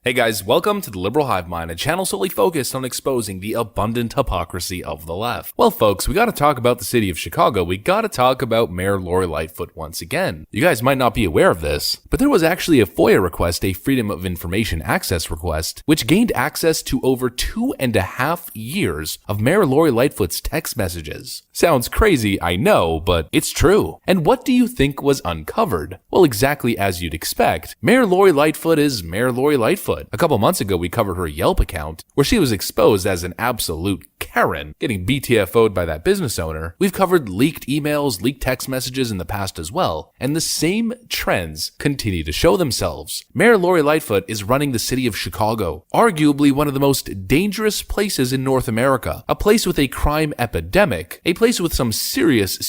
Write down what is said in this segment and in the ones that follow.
Hey guys, welcome to the Liberal Hivemind, a channel solely focused on exposing the abundant hypocrisy of the left. Well folks, we gotta talk about the city of Chicago. We gotta talk about Mayor Lori Lightfoot once again. You guys might not be aware of this, but there was actually a FOIA request, a Freedom of Information Access request, which gained access to over 2.5 years of Mayor Lori Lightfoot's text messages. Sounds crazy, I know, but it's true. And what do you think was uncovered? Well, exactly as you'd expect. Mayor Lori Lightfoot is Mayor Lori Lightfoot. A couple months ago, we covered her Yelp account, where she was exposed as an absolute Karen, getting BTFO'd by that business owner. We've covered leaked emails, leaked text messages in the past as well, and the same trends continue to show themselves. Mayor Lori Lightfoot is running the city of Chicago, arguably one of the most dangerous places in North America, a place with a crime epidemic, a place with some serious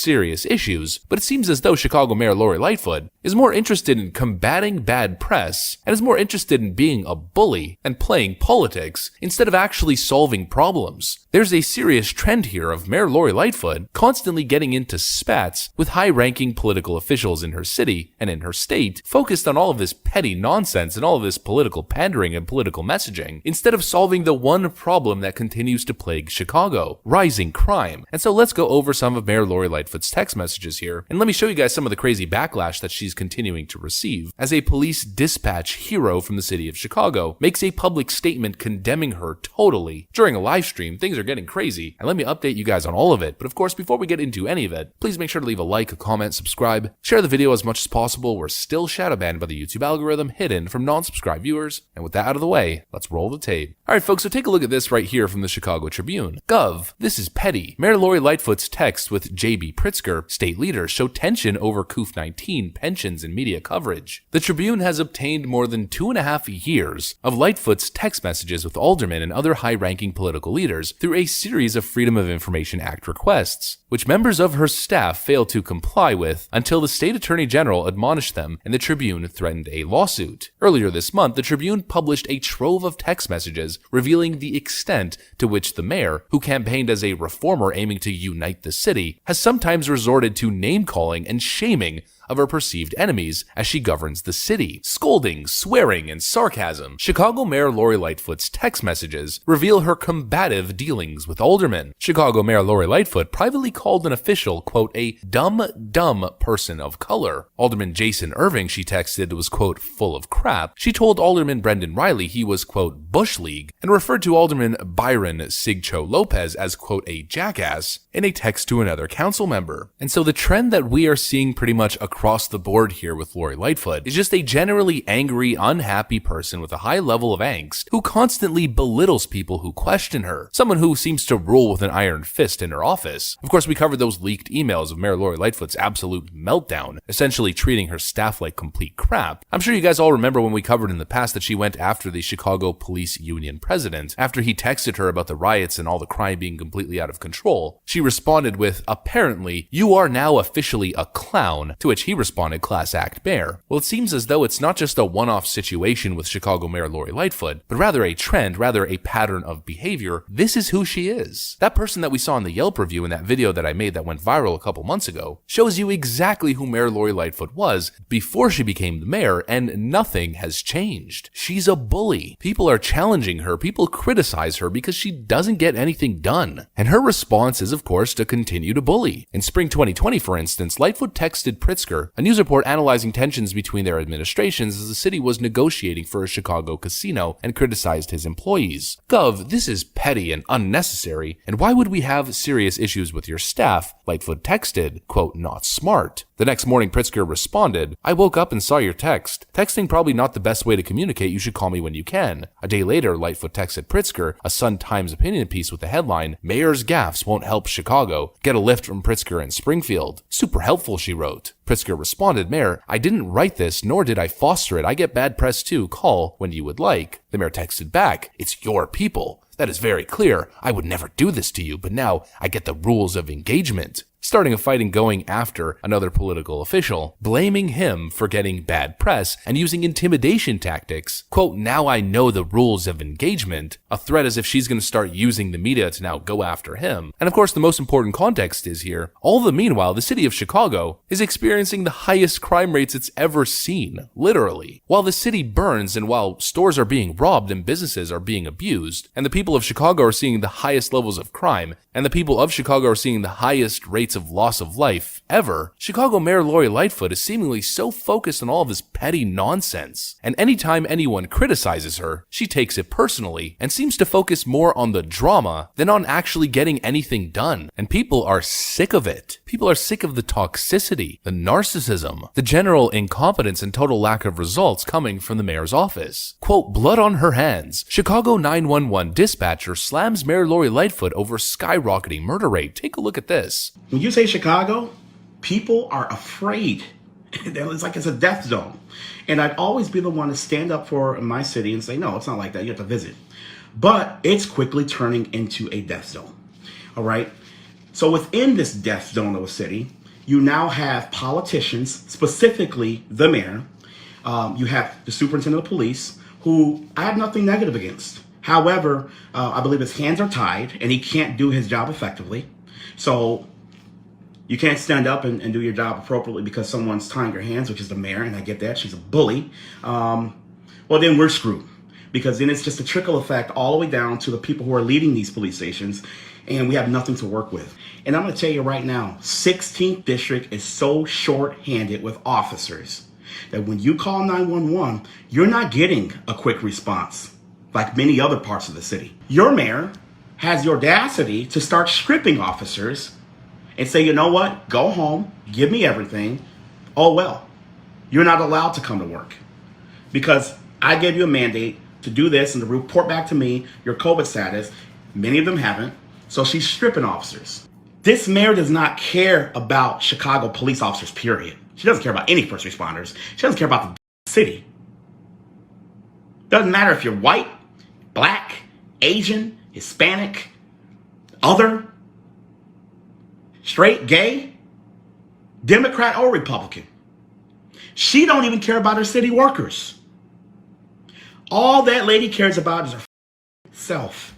issues, but it seems as though Chicago Mayor Lori Lightfoot is more interested in combating bad press and is more interested in being a bully and playing politics instead of actually solving problems. There's a serious trend here of Mayor Lori Lightfoot constantly getting into spats with high-ranking political officials in her city and in her state, focused on all of this petty nonsense and all of this political pandering and political messaging, instead of solving the one problem that continues to plague Chicago: rising crime. And so let's go over some of Mayor Lori Lightfoot's text messages here, and let me show you guys some of the crazy backlash that she's continuing to receive, as a police dispatch hero from the city of Chicago makes a public statement condemning her totally. During a live stream, things are getting crazy, and let me update you guys on all of it. But of course, before we get into any of it, please make sure to leave a like, a comment, subscribe, share the video as much as possible. We're still shadow banned by the YouTube algorithm, hidden from non-subscribed viewers. And with that out of the way, let's roll the tape. Alright folks, so take a look at this right here from the Chicago Tribune. Gov, this is petty. Mayor Lori Lightfoot's text with J.B. Pritzker, state leaders, show tension over COVID-19 pensions and media coverage. The Tribune has obtained more than 2.5 years of Lightfoot's text messages with aldermen and other high-ranking political leaders through a series of Freedom of Information Act requests, which members of her staff failed to comply with until the state attorney general admonished them and the Tribune threatened a lawsuit. Earlier this month, the Tribune published a trove of text messages revealing the extent to which the mayor, who campaigned as a reformer aiming to unite the city, has sometimes resorted to name-calling and shaming of her perceived enemies as she governs the city. Scolding, swearing, and sarcasm. Chicago Mayor Lori Lightfoot's text messages reveal her combative dealings with aldermen. Chicago Mayor Lori Lightfoot privately called an official, quote, a dumb person of color. Alderman Jason Irving, she texted, was, quote, full of crap. She told Alderman Brendan Riley he was, quote, Bush League, and referred to Alderman Byron Sigcho Lopez as, quote, a jackass in a text to another council member. And so the trend that we are seeing pretty much across the board here with Lori Lightfoot is just a generally angry, unhappy person with a high level of angst who constantly belittles people who question her, someone who seems to rule with an iron fist in her office. Of course, we covered those leaked emails of Mayor Lori Lightfoot's absolute meltdown, essentially treating her staff like complete crap. I'm sure you guys all remember when we covered in the past that she went after the Chicago Police Union president after he texted her about the riots and all the crime being completely out of control. She responded with, apparently, you are now officially a clown, to which he responded, class act mayor. Well, it seems as though it's not just a one-off situation with Chicago Mayor Lori Lightfoot, but rather a trend, rather a pattern of behavior. This is who she is. That person that we saw in the Yelp review in that video that I made that went viral a couple months ago shows you exactly who Mayor Lori Lightfoot was before she became the mayor, and nothing has changed. She's a bully. People are challenging her, people criticize her because she doesn't get anything done. And her response is, of course, to continue to bully. In spring 2020, for instance, Lightfoot texted Pritzker, a news report analyzing tensions between their administrations as the city was negotiating for a Chicago casino, and criticized his employees. Gov, this is petty and unnecessary, and why would we have serious issues with your staff? Lightfoot texted, quote, not smart. The next morning, Pritzker responded, I woke up and saw your text. Texting probably not the best way to communicate. You should call me when you can. A day later, Lightfoot texted Pritzker a Sun-Times opinion piece with the headline, Mayor's gaffes won't help Chicago. Get a lift from Pritzker in Springfield. Super helpful, she wrote. Pritzker responded, Mayor, I didn't write this, nor did I foster it. I get bad press too. Call when you would like. The mayor texted back, it's your people. That is very clear. I would never do this to you, but now I get the rules of engagement. starting a fight and going after another political official, blaming him for getting bad press and using intimidation tactics. Quote, now I know the rules of engagement, a threat as if she's going to start using the media to now go after him. And of course, the most important context is here, all the meanwhile, the city of Chicago is experiencing the highest crime rates it's ever seen, literally. While the city burns and while stores are being robbed and businesses are being abused, and the people of Chicago are seeing the highest levels of crime, and the people of Chicago are seeing the highest rates of loss of life ever, Chicago Mayor Lori Lightfoot is seemingly so focused on all of this petty nonsense. And anytime anyone criticizes her, she takes it personally and seems to focus more on the drama than on actually getting anything done. And people are sick of it. People are sick of the toxicity, the narcissism, the general incompetence and total lack of results coming from the mayor's office. Quote, blood on her hands. Chicago 911 dispatcher slams Mayor Lori Lightfoot over skyrocketing murder rate. Take a look at this. When you say Chicago, people are afraid. It's like it's a death zone. And I'd always be the one to stand up for my city and say, no, it's not like that. You have to visit. But it's quickly turning into a death zone. All right. So within this death zone of a city, you now have politicians, specifically the mayor. You have the superintendent of police, who I have nothing negative against. However, I believe his hands are tied and he can't do his job effectively. So you can't stand up and do your job appropriately because someone's tying your hands, which is the mayor, and I get that. She's a bully. Well, then we're screwed, because then it's just a trickle effect all the way down to the people who are leading these police stations, and we have nothing to work with. And I'm going to tell you right now, 16th District is so short-handed with officers that when you call 911, you're not getting a quick response like many other parts of the city. Your mayor has the audacity to start stripping officers and say, you know what, go home, give me everything. Oh, well, you're not allowed to come to work because I gave you a mandate to do this and to report back to me your COVID status. Many of them haven't. So she's stripping officers. This mayor does not care about Chicago police officers, period. She doesn't care about any first responders. She doesn't care about the city. Doesn't matter if you're white, black, Asian, Hispanic, other, straight, gay, Democrat or Republican. She don't even care about her city workers. All that lady cares about is her self.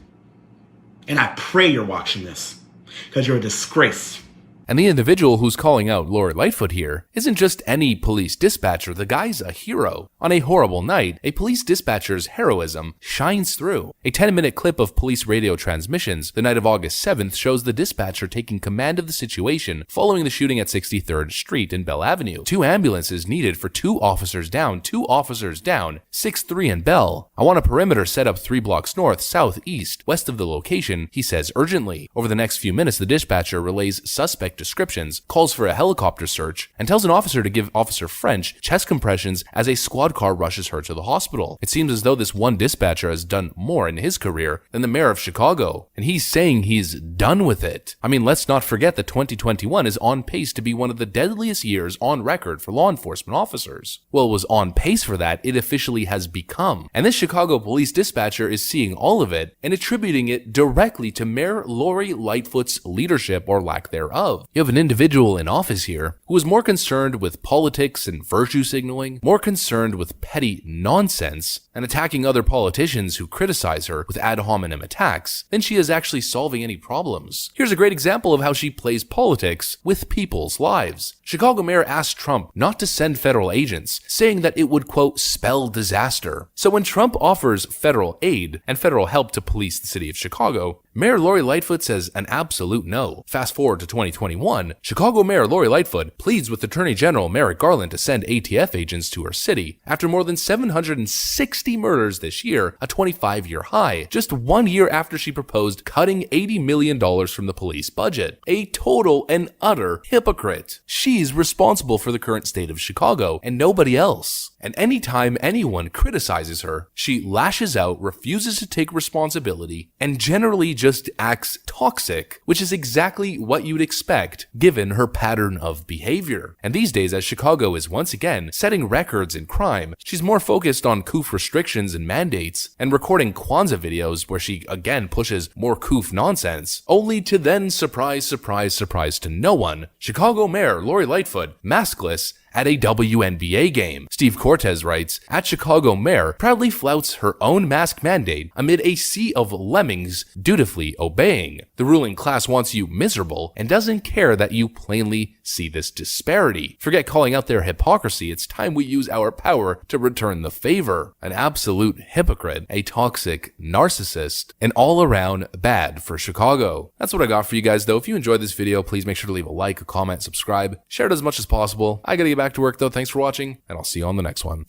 And I pray you're watching this, because you're a disgrace. And the individual who's calling out Lori Lightfoot here isn't just any police dispatcher, the guy's a hero. On a horrible night, a police dispatcher's heroism shines through. A 10-minute clip of police radio transmissions the night of August 7th shows the dispatcher taking command of the situation following the shooting at 63rd Street and Bell Avenue. 2 ambulances needed for 2 officers down, 6-3 and Bell. I want a perimeter set up 3 blocks north, south, east, west of the location, he says urgently. Over the next few minutes, the dispatcher relays suspect descriptions, calls for a helicopter search, and tells an officer to give Officer French chest compressions as a squad car rushes her to the hospital. It seems as though this one dispatcher has done more in his career than the mayor of Chicago, and he's saying he's done with it. I mean, let's not forget that 2021 is on pace to be one of the deadliest years on record for law enforcement officers. Well, it was on pace for that, it officially has become. And this Chicago police dispatcher is seeing all of it and attributing it directly to Mayor Lori Lightfoot's leadership or lack thereof. You have an individual in office here who is more concerned with politics and virtue signaling, more concerned with petty nonsense, and attacking other politicians who criticize her with ad hominem attacks than she is actually solving any problems. Here's a great example of how she plays politics with people's lives. Chicago Mayor asked Trump not to send federal agents, saying that it would, quote, spell disaster. So when Trump offers federal aid and federal help to police the city of Chicago, Mayor Lori Lightfoot says an absolute no. Fast forward to 2021, Chicago Mayor Lori Lightfoot pleads with Attorney General Merrick Garland to send ATF agents to her city after more than 760 murders this year, a 25-year high, just 1 year after she proposed cutting $80 million from the police budget. A total and utter hypocrite. She's responsible for the current state of Chicago and nobody else. And anytime anyone criticizes her, she lashes out, refuses to take responsibility, and generally just acts toxic, which is exactly what you'd expect expect given her pattern of behavior. And these days, as Chicago is once again setting records in crime, she's more focused on COOF restrictions and mandates and recording Kwanzaa videos where she again pushes more COOF nonsense, only to then surprise to no one, Chicago Mayor Lori Lightfoot maskless at a WNBA game. Steve Cortez writes, at Chicago Mayor proudly flouts her own mask mandate amid a sea of lemmings dutifully obeying. The ruling class wants you miserable and doesn't care that you plainly see this disparity. Forget calling out their hypocrisy, it's time we use our power to return the favor. An absolute hypocrite, a toxic narcissist, and all around bad for Chicago. That's what I got for you guys though. If you enjoyed this video, please make sure to leave a like, a comment, subscribe, share it as much as possible. I gotta get back to work though. Thanks for watching, and I'll see you on the next one.